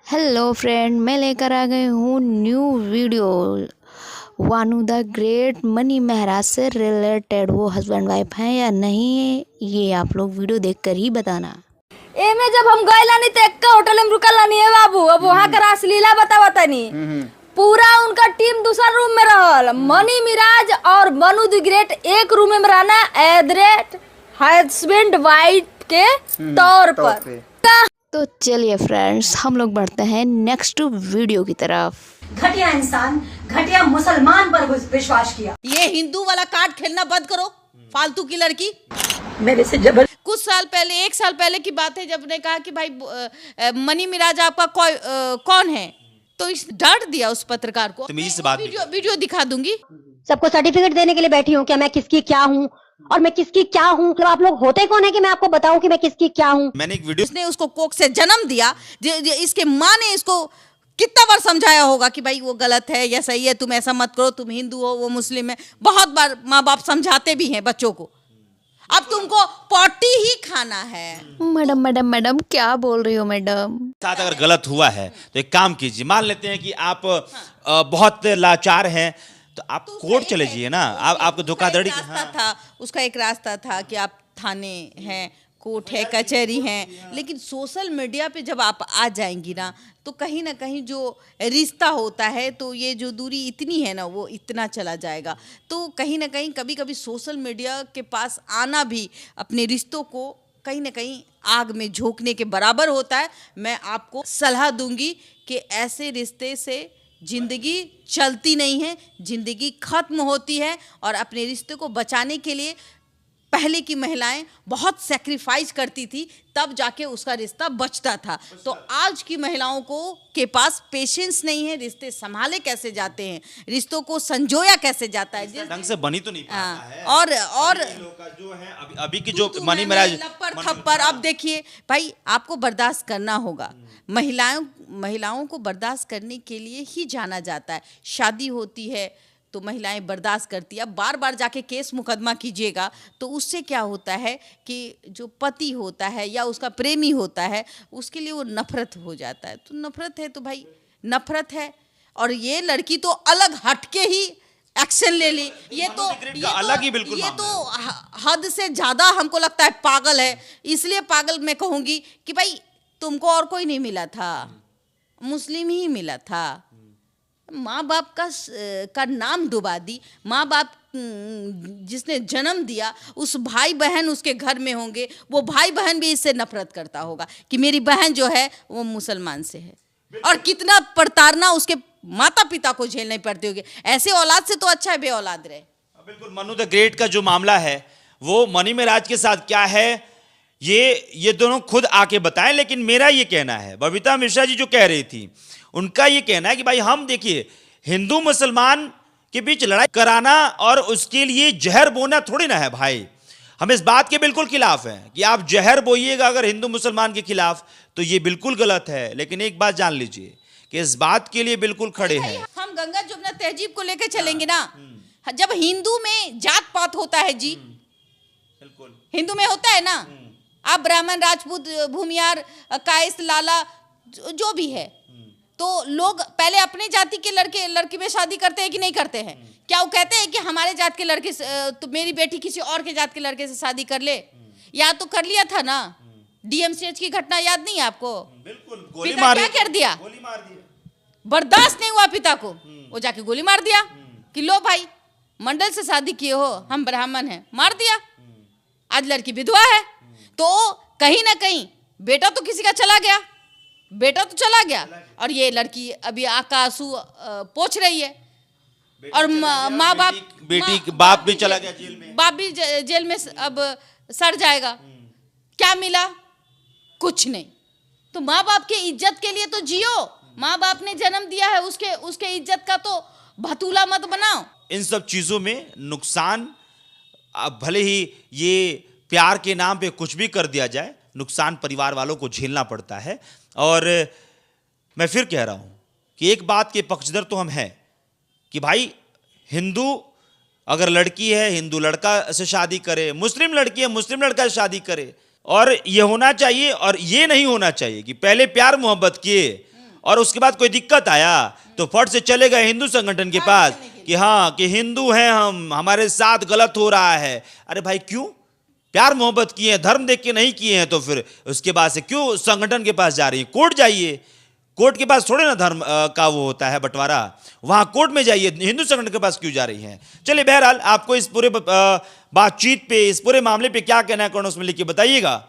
Hello friend, मैं लेकर आ गई हूँ न्यू वीडियो। वानू द ग्रेट मनी महाराज से रिलेटेड वो हस्बैंड वाइफ हैं या नहीं, ये आप लोग वीडियो देखकर ही बताना। एमे जब हम गए लानी तो एक होटल में रुकल लानी है बाबू। अब वहाँ का रासलीला बतावा तनी। पूरा उनका टीम दूसरा रूम में रहल। मनी मिराज और मनु द ग्रेट एक रूम में रहना एदरेट हस्बैंड वाइफ के तौर पर। तो चलिए फ्रेंड्स, हम लोग बढ़ते हैं नेक्स्ट वीडियो की तरफ। घटिया इंसान, घटिया मुसलमान पर विश्वास किया। ये हिंदू वाला कार्ड खेलना बंद करो, फालतू की लड़की। मेरे से जबर कुछ साल पहले, 1 साल पहले की बात है, जब ने कहा कि भाई मनी मिराज आपका कौन है, तो इस डांट दिया उस पत्रकार को। वीडियो दिखा दूंगी। सबको सर्टिफिकेट देने के लिए बैठी हूँ क्या मैं किसकी क्या हूँ और मैं किसकी क्या हूँ। मतलब आप लोग होते कौन है कि मैं आपको बताऊं कि मैं किसकी क्या हूँ। मैंने एक वीडियो, उसने उसको कोख से जन्म दिया। इसके माँ ने इसको कितना बार समझाया होगा कि भाई वो गलत है या सही है, तुम ऐसा मत करो, तुम हिंदू हो वो मुस्लिम है। बहुत बार माँ बाप समझाते भी हैं बच्चों को। अब तुमको पॉटी ही खाना है। मैडम क्या बोल रही हो मैडम? साथ अगर गलत हुआ है तो एक काम कीजिए, मान लेते हैं कि आप बहुत लाचार हैं तो आप कोर्ट चले जाइए ना। आपको धोखाधड़ी था, उसका एक रास्ता था कि आप थाने हैं, कोर्ट है, कचहरी हैं। लेकिन सोशल मीडिया पे जब आप आ जाएंगी ना, तो कहीं ना कहीं जो रिश्ता होता है, तो ये जो दूरी इतनी है ना, वो इतना चला जाएगा। तो कहीं ना कहीं कभी कभी सोशल मीडिया के पास आना भी अपने रिश्तों को कहीं ना कहीं आग में झोंकने के बराबर होता है। मैं आपको सलाह दूंगी कि ऐसे रिश्ते से जिंदगी चलती नहीं है, जिंदगी खत्म होती है। और अपने रिश्ते को बचाने के लिए पहले की महिलाएं बहुत सैक्रिफाइस करती थी, तब जाके उसका रिश्ता बचता था। तो आज की महिलाओं को के पास पेशेंस नहीं है। रिश्ते संभाले कैसे जाते हैं, रिश्तों को संजोया कैसे जाता है, जिस ढंग से बनी तो नहीं पाता है। और लोग का जो है अभी की जो मनी मिराज थप्पड़। अब देखिए भाई, आपको बर्दाश्त करना होगा। महिलाओं को बर्दाश्त करने के लिए ही जाना जाता है। शादी होती है तो महिलाएं बर्दाश्त करती है। अब बार बार जाके केस मुकदमा कीजिएगा तो उससे क्या होता है कि जो पति होता है या उसका प्रेमी होता है, उसके लिए वो नफरत हो जाता है। तो नफरत है तो भाई नफरत है। और ये लड़की तो अलग हटके ही एक्शन ले ली। ये तो अलग ही बिल्कुल ये तो हद से ज्यादा हमको लगता है पागल है। इसलिए पागल मैं कहूंगी कि भाई तुमको और कोई नहीं मिला था, मुस्लिम ही मिला था। माँ बाप का नाम डुबा दी। माँ बाप जिसने जन्म दिया, उस भाई बहन उसके घर में होंगे, वो भाई बहन भी इससे नफरत करता होगा कि मेरी बहन जो है वो मुसलमान से है। और कितना प्रताड़ना उसके माता पिता को झेलनी पड़ती होगी। ऐसे औलाद से तो अच्छा है बे औलाद रहे। बिल्कुल। मनु द ग्रेट का जो मामला है वो मनी मिराज के साथ क्या है, ये दोनों खुद आके बताएं। लेकिन मेरा ये कहना है, बबीता मिश्रा जी जो कह रही थी, उनका ये कहना है कि भाई हम देखिए, हिंदू मुसलमान के बीच लड़ाई कराना और उसके लिए जहर बोना थोड़ी ना है भाई। हम इस बात के बिल्कुल खिलाफ हैं कि आप जहर बोइएगा अगर हिंदू मुसलमान के खिलाफ, तो ये बिल्कुल गलत है। लेकिन एक बात जान लीजिए कि इस बात के लिए बिल्कुल खड़े हैं। हम गंगा जमुना तहजीब को लेकर चलेंगे ना। जब हिंदू में जात पात होता है जी, हिंदू में होता है ना, आप ब्राह्मण, राजपूत, भूमियार, कायस्थ, लाला जो भी है, तो लोग पहले अपने जाति के लड़की में शादी करते हैं कि नहीं करते हैं? क्या वो कहते हैं कि हमारे जात के लड़के तो मेरी बेटी किसी और के जात के लड़के से शादी कर ले? या तो कर लिया था ना। डीएमसीएच की घटना याद नहीं है आपको? बिल्कुल। पिता क्या कर दिया? गोली मार दिया। बर्दाश्त नहीं हुआ पिता को, वो जाके गोली मार दिया कि लो भाई, मंडल से शादी किए हो, हम ब्राह्मण हैं, मार दिया। आज लड़की विधवा है। तो कहीं ना कहीं बेटा तो किसी का चला गया, बेटा तो चला गया, और ये लड़की अभी आका आंसू पोंछ रही है। और माँ बाप, बेटी बाप भी चला गया जेल में, बाप भी जेल में अब सड़ जाएगा। क्या मिला? कुछ नहीं। तो माँ बाप की इज्जत के लिए तो जियो। माँ बाप ने जन्म दिया है, उसके इज्जत का तो भतूला मत बनाओ। इन सब चीजों में नुकसान, भले ही ये प्यार के नाम पे कुछ भी कर दिया जाए, नुकसान परिवार वालों को झेलना पड़ता है। और मैं फिर कह रहा हूं कि एक बात के पक्षधर तो हम हैं कि भाई, हिंदू अगर लड़की है, हिंदू लड़का से शादी करे, मुस्लिम लड़की है, मुस्लिम लड़का से शादी करे। और ये होना चाहिए, और ये नहीं होना चाहिए कि पहले प्यार मोहब्बत किए और उसके बाद कोई दिक्कत आया तो फट से चले गए हिंदू संगठन के पास कि हाँ कि हिंदू हैं हम, हमारे साथ गलत हो रहा है। अरे भाई क्यों? प्यार मोहब्बत किए हैं, धर्म देख के नहीं किए हैं तो फिर उसके बाद से क्यों संगठन के पास जा रही है? कोर्ट जाइए, कोर्ट के पास थोड़े ना धर्म का वो होता है बंटवारा, वहां कोर्ट में जाइए, हिंदू संगठन के पास क्यों जा रही हैं? चलिए बहरहाल आपको इस पूरे बातचीत पे, इस पूरे मामले पे क्या कहना है कमेंट्स में लिख के बताइएगा।